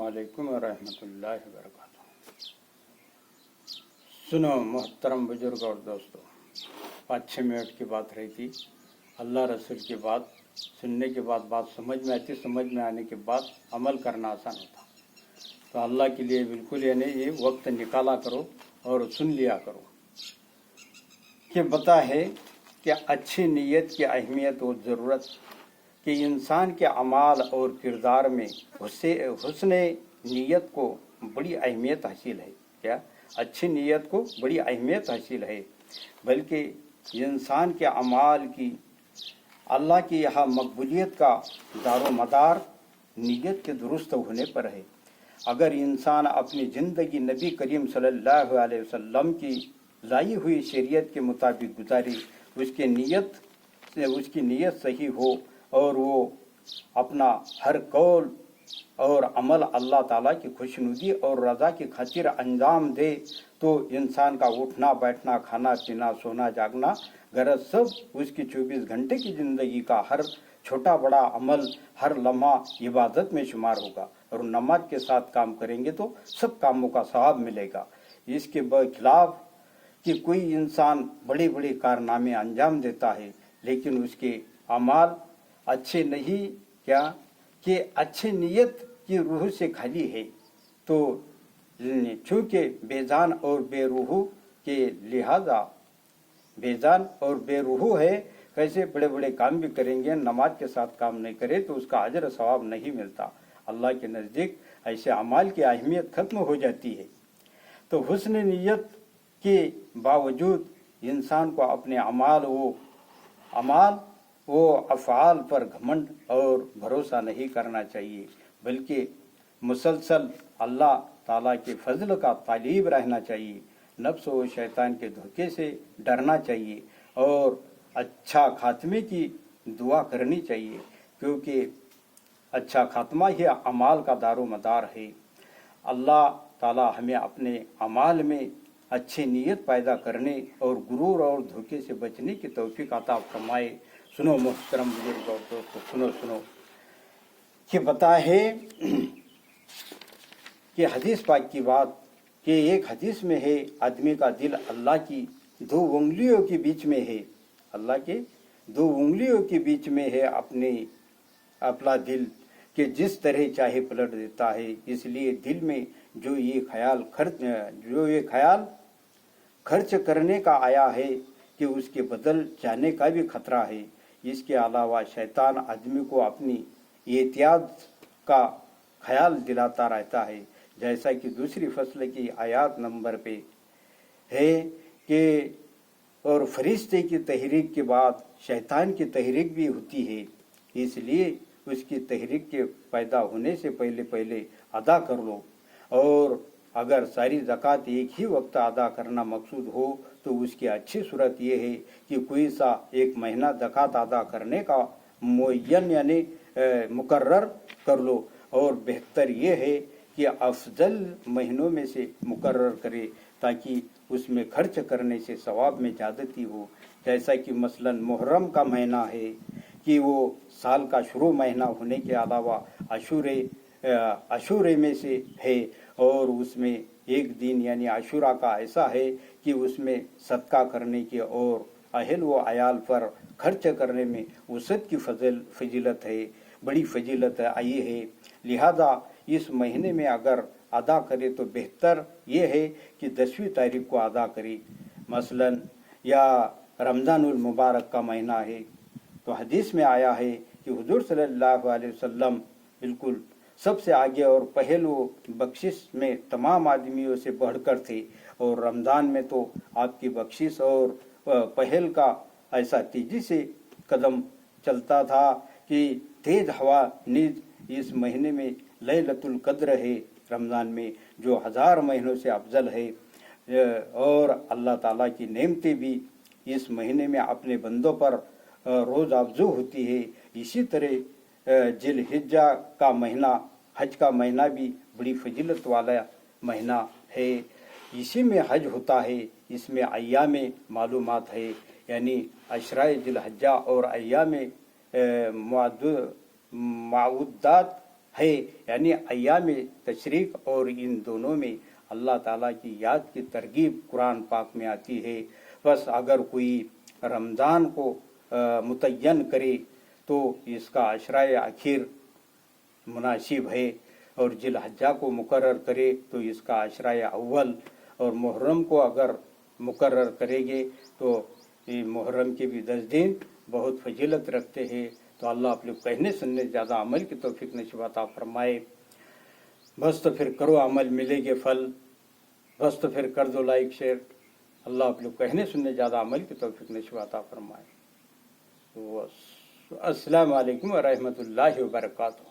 علیکم ورحمۃ اللہ وبرکاتہ۔ سنو محترم بزرگ اور دوستو، 5-6 منٹ کی بات رہی تھی۔ اللہ رسول کی بات سننے کے بعد بات سمجھ میں آتی، سمجھ میں آنے کے بعد عمل کرنا آسان ہوتا۔ تو اللہ کے لیے بالکل یہ وقت نکالا کرو اور سن لیا کرو کہ بتا ہے کہ اچھی نیت کی اہمیت و ضرورت، کہ انسان کے اعمال اور کردار میں حسن نیت کو بڑی اہمیت حاصل ہے۔ کیا اچھی نیت کو بڑی اہمیت حاصل ہے، بلکہ انسان کے اعمال کی اللہ کی یہاں مقبولیت کا دار و مدار نیت کے درست ہونے پر ہے۔ اگر انسان اپنی زندگی نبی کریم صلی اللہ علیہ وسلم کی لائی ہوئی شریعت کے مطابق گزاری، اس کی نیت صحیح ہو اور وہ اپنا ہر قول اور عمل اللہ تعالیٰ کی خوشنودی اور رضا کی خاطر انجام دے، تو انسان کا اٹھنا بیٹھنا، کھانا پینا، سونا جاگنا غرض سب اس کی 24 گھنٹے کی زندگی کا ہر چھوٹا بڑا عمل، ہر لمحہ عبادت میں شمار ہوگا، اور نماز کے ساتھ کام کریں گے تو سب کاموں کا ثواب ملے گا۔ اس کے خلاف کہ کوئی انسان بڑے بڑے کارنامے انجام دیتا ہے لیکن اس کے اعمال اچھے نہیں، کیا کہ اچھی نیت کی روح سے خالی ہے، تو چونکہ بے جان اور بے روح کے لہذا بے جان اور بے روح ہے، کیسے بڑے بڑے کام بھی کریں گے، نماز کے ساتھ کام نہیں کرے تو اس کا اجر و ثواب نہیں ملتا۔ اللہ کے نزدیک ایسے اعمال کی اہمیت ختم ہو جاتی ہے۔ تو حسن نیت کے باوجود انسان کو اپنے اعمال و افعال پر گھمنڈ اور بھروسہ نہیں کرنا چاہیے، بلکہ مسلسل اللہ تعالیٰ کے فضل کا طالب رہنا چاہیے، نفس و شیطان کے دھوکے سے ڈرنا چاہیے اور اچھا خاتمے کی دعا کرنی چاہیے، کیونکہ اچھا خاتمہ ہی اعمال کا دار و مدار ہے۔ اللہ تعالیٰ ہمیں اپنے اعمال میں اچھی نیت پیدا کرنے اور غرور اور دھوکے سے بچنے کی توفیق عطا فرمائے۔ سنو محترم بزرگ اور دوستو، سنو کہ بتا ہے کہ حدیث پاک کی بات، کہ ایک حدیث میں ہے آدمی کا دل اللہ کی 2 انگلیوں کے بیچ میں ہے، اللہ کے 2 انگلیوں کے بیچ میں ہے اپنا دل، کہ جس طرح چاہے پلٹ دیتا ہے۔ اس لیے دل میں جو یہ خیال خرچ کرنے کا آیا ہے کہ اس کے بدل جانے کا بھی خطرہ ہے۔ اس کے علاوہ شیطان آدمی کو اپنی احتیاط کا خیال دلاتا رہتا ہے، جیسا کہ دوسری فصل کی آیات نمبر پہ ہے کہ اور فرشتے کی تحریک کے بعد شیطان کی تحریک بھی ہوتی ہے، اس لیے اس کی تحریک کے پیدا ہونے سے پہلے ادا کر لو۔ اور اگر ساری زکوٰۃ ایک ہی وقت ادا کرنا مقصود ہو تو اس کی اچھی صورت یہ ہے کہ کوئی سا ایک مہینہ زکوٰۃ ادا کرنے کا معین یعنی مقرر کر لو، اور بہتر یہ ہے کہ افضل مہینوں میں سے مقرر کرے تاکہ اس میں خرچ کرنے سے ثواب میں زیادتی ہو۔ جیسا کہ مثلا محرم کا مہینہ ہے کہ وہ سال کا شروع مہینہ ہونے کے علاوہ عاشورے میں سے ہے، اور اس میں ایک دن یعنی عاشورہ کا ایسا ہے کہ اس میں صدقہ کرنے کی اور اہل و عیال پر خرچ کرنے میں وسعت کی فضیلت ہے، بڑی فضیلت آئی ہے۔ لہذا اس مہینے میں اگر ادا کرے تو بہتر یہ ہے کہ 10ویں تاریخ کو ادا کرے، مثلا یا رمضان المبارک کا مہینہ ہے تو حدیث میں آیا ہے کہ حضور صلی اللہ علیہ وسلم بالکل سب سے آگے اور پہل و بخشش میں تمام آدمیوں سے بڑھ کر تھے، اور رمضان میں تو آپ کی بخشش اور پہل کا ایسا تیزی سے قدم چلتا تھا کہ تیز ہوا نیز اس مہینے میں لیلۃ القدر ہے، رمضان میں جو 1000 مہینوں سے افضل ہے، اور اللہ تعالیٰ کی نعمتیں بھی اس مہینے میں اپنے بندوں پر روز افزو ہوتی ہے۔ اسی طرح ذی الحجہ کا مہینہ، حج کا مہینہ بھی بڑی فضیلت والا مہینہ ہے، اسی میں حج ہوتا ہے۔ اس میں ایام معلومات ہے، یعنی عشرۂ ذی الحجہ اور ایام معدودات ہے، یعنی ایام تشریق اور ان دونوں میں اللہ تعالیٰ کی یاد کی ترغیب قرآن پاک میں آتی ہے۔ بس اگر کوئی رمضان کو متعین کرے تو اس کا عشرہ اخیر مناسب ہے، اور ذی الحجہ کو مقرر کرے تو اس کا عشرہ اول، اور محرم کو اگر مقرر کریں گے تو یہ محرم کے بھی 10 دن بہت فضیلت رکھتے ہیں۔ تو اللہ آپ لوگ کہنے سننے زیادہ عمل کی توفیق نصیب عطا فرمائے۔ بس تو پھر کرو عمل، ملے گے پھل، بس تو پھر کر دو لائک شیئر۔ اللہ آپ لوگ کہنے سننے زیادہ عمل کی توفیق نصیب عطا فرمائے۔ السلام علیکم ورحمۃ اللہ وبرکاتہ۔